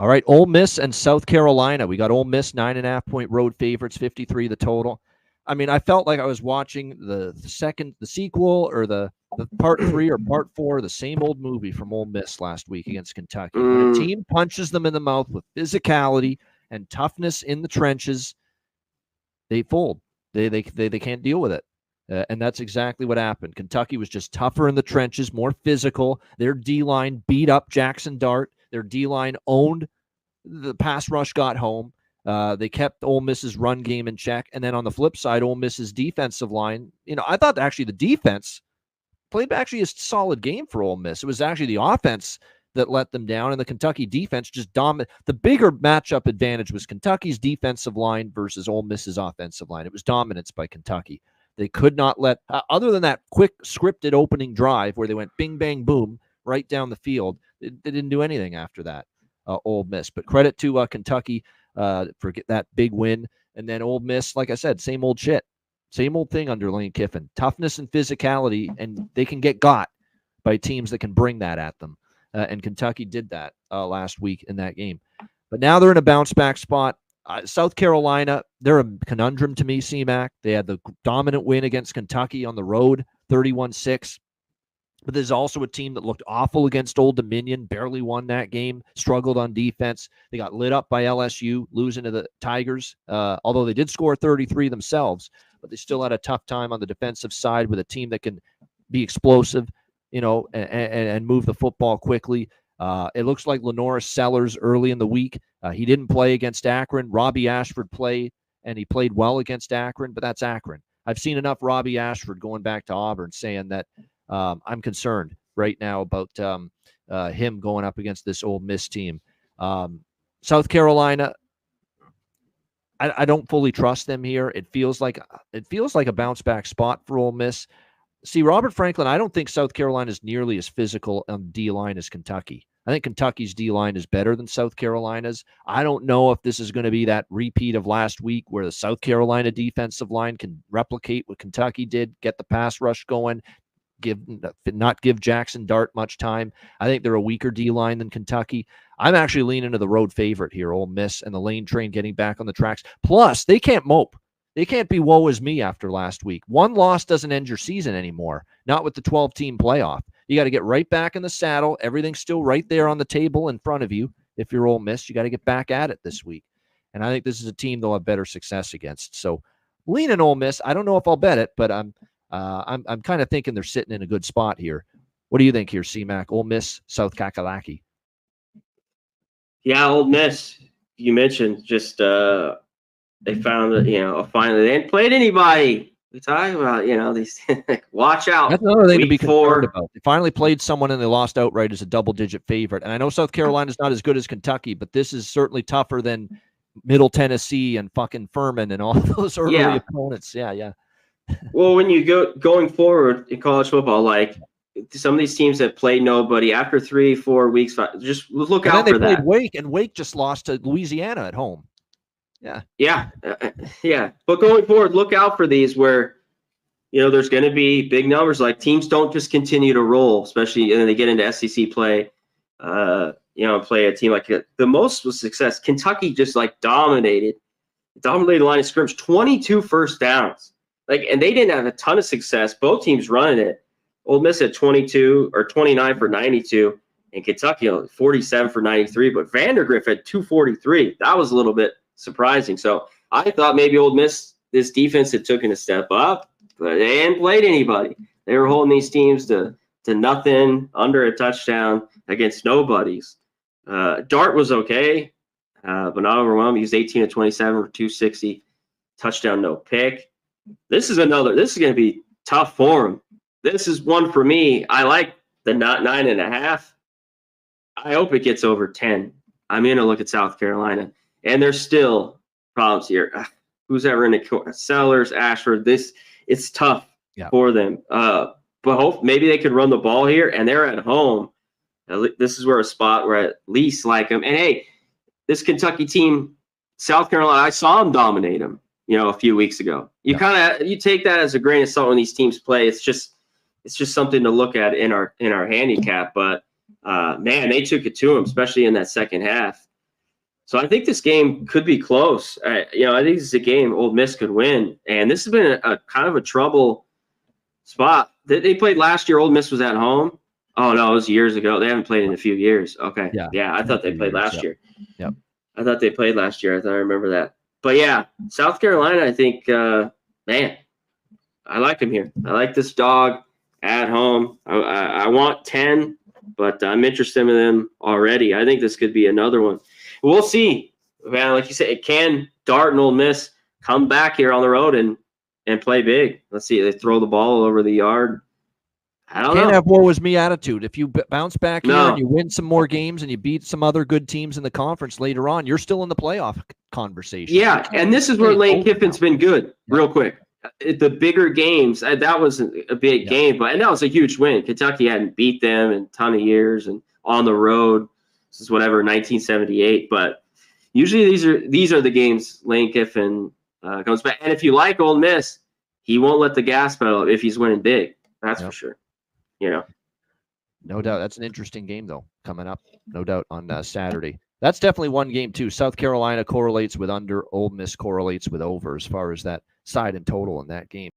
All right, Ole Miss and South Carolina. We got Ole Miss 9.5-point road favorites, 53 the total. I mean, I felt like I was watching the sequel, or the part 3 or part 4, the same old movie from Ole Miss last week against Kentucky. When a team punches them in the mouth with physicality and toughness in the trenches, they fold. They can't deal with it. And that's exactly what happened. Kentucky was just tougher in the trenches, more physical. Their D-line beat up Jackson Dart. Their D-line owned the pass rush, got home. They kept Ole Miss's run game in check. And then on the flip side, Ole Miss's defensive line, I thought actually the defense played actually a solid game for Ole Miss. It was actually the offense that let them down, and the Kentucky defense just dominated. The bigger matchup advantage was Kentucky's defensive line versus Ole Miss's offensive line. It was dominance by Kentucky. They could not let, other than that quick scripted opening drive where they went bing, bang, boom, right down the field, they didn't do anything after that, Ole Miss. But credit to Kentucky for that big win. And then Ole Miss, like I said, same old shit. Same old thing under Lane Kiffin. Toughness and physicality, and they can get got by teams that can bring that at them. And Kentucky did that last week in that game. But now they're in a bounce-back spot. South Carolina, they're a conundrum to me, C-Mac. They had the dominant win against Kentucky on the road, 31-6. But there's also a team that looked awful against Old Dominion, barely won that game, struggled on defense. They got lit up by LSU, losing to the Tigers, although they did score 33 themselves. But they still had a tough time on the defensive side with a team that can be explosive, and move the football quickly. It looks like Lenora Sellers early in the week. He didn't play against Akron. Robbie Ashford played, and he played well against Akron, but that's Akron. I've seen enough Robbie Ashford going back to Auburn saying that I'm concerned right now about him going up against this Ole Miss team. South Carolina, I don't fully trust them here. It feels like a bounce back spot for Ole Miss. See, Robert Franklin, I don't think South Carolina is nearly as physical on D-line as Kentucky. I think Kentucky's D-line is better than South Carolina's. I don't know if this is going to be that repeat of last week where the South Carolina defensive line can replicate what Kentucky did, get the pass rush going, not give Jackson Dart much time. I think they're a weaker D-line than Kentucky. I'm actually leaning to the road favorite here, Ole Miss, and the Lane train getting back on the tracks. Plus, they can't mope. They can't be woe is me after last week. One loss doesn't end your season anymore, not with the 12-team playoff. You got to get right back in the saddle. Everything's still right there on the table in front of you. If you're Ole Miss, you got to get back at it this week. And I think this is a team they'll have better success against. So leaning Ole Miss. I don't know if I'll bet it, but I'm kind of thinking they're sitting in a good spot here. What do you think here, C-Mac? Ole Miss, South Kakalaki. Yeah, Ole Miss. You mentioned just they found finally they hadn't played anybody. We talk about these watch out. That's another thing to be concerned about. They finally played someone and they lost outright as a double-digit favorite. And I know South Carolina's not as good as Kentucky, but this is certainly tougher than Middle Tennessee and fucking Furman and all those early opponents. Yeah. Well, when you going forward in college football, like some of these teams that played nobody after 3-4 weeks, just look out for that. They played Wake, and Wake just lost to Louisiana at home. Yeah. But going forward, look out for these where, there's going to be big numbers. Like teams don't just continue to roll, especially when they get into SEC play. Play a team like the most with success. Kentucky just dominated the line of scrimmage, 22 first downs. And they didn't have a ton of success. Both teams running it. Ole Miss had 22 or 29 for 92, and Kentucky 47 for 93. But Vandergriff had 243. That was a little bit surprising. So I thought maybe Ole Miss, this defense had taken a step up, but they hadn't played anybody. They were holding these teams to nothing, under a touchdown against nobodies. Dart was okay, but not overwhelming. He was 18 of 27 for 260, touchdown, no pick. This is going to be tough for him. This is one for me. I like the 9.5. I hope it gets over 10. I'm going to look at South Carolina. And there's still problems here. Who's ever in the Sellers, Ashford? It's tough for them. But maybe they could run the ball here, and they're at home. This is where a spot where I at least like them. And hey, this Kentucky team, South Carolina, I saw them dominate them. A few weeks ago. You take that as a grain of salt when these teams play. It's just something to look at in our handicap. But man, they took it to them, especially in that second half. So I think this game could be close. I think this is a game Ole Miss could win. And this has been a kind of a trouble spot. They played last year. Ole Miss was at home. Oh, no, it was years ago. They haven't played in a few years. Okay. Yeah, I thought they played last year. Yep. I thought they played last year. I thought I remember that. But, yeah, South Carolina, I think, man, I like them here. I like this dog at home. I want 10, but I'm interested in them already. I think this could be another one. We'll see. Man, like you said, can Dart and Ole Miss come back here on the road and play big? Let's see. They throw the ball all over the yard. I don't know. Can't have woe is me attitude. If you bounce back here and you win some more games and you beat some other good teams in the conference later on, you're still in the playoff conversation. Yeah, and this is where Lane Kiffin's been good. Real quick. The bigger games, that was a big game, and that was a huge win. Kentucky hadn't beat them in a ton of years and on the road. This is whatever, 1978. But usually these are the games Lane Kiffin comes back. And if you like Ole Miss, he won't let the gas pedal if he's winning big. That's for sure. No doubt. That's an interesting game, though, coming up. No doubt on Saturday. That's definitely one game, too. South Carolina correlates with under. Ole Miss correlates with over as far as that side and total in that game.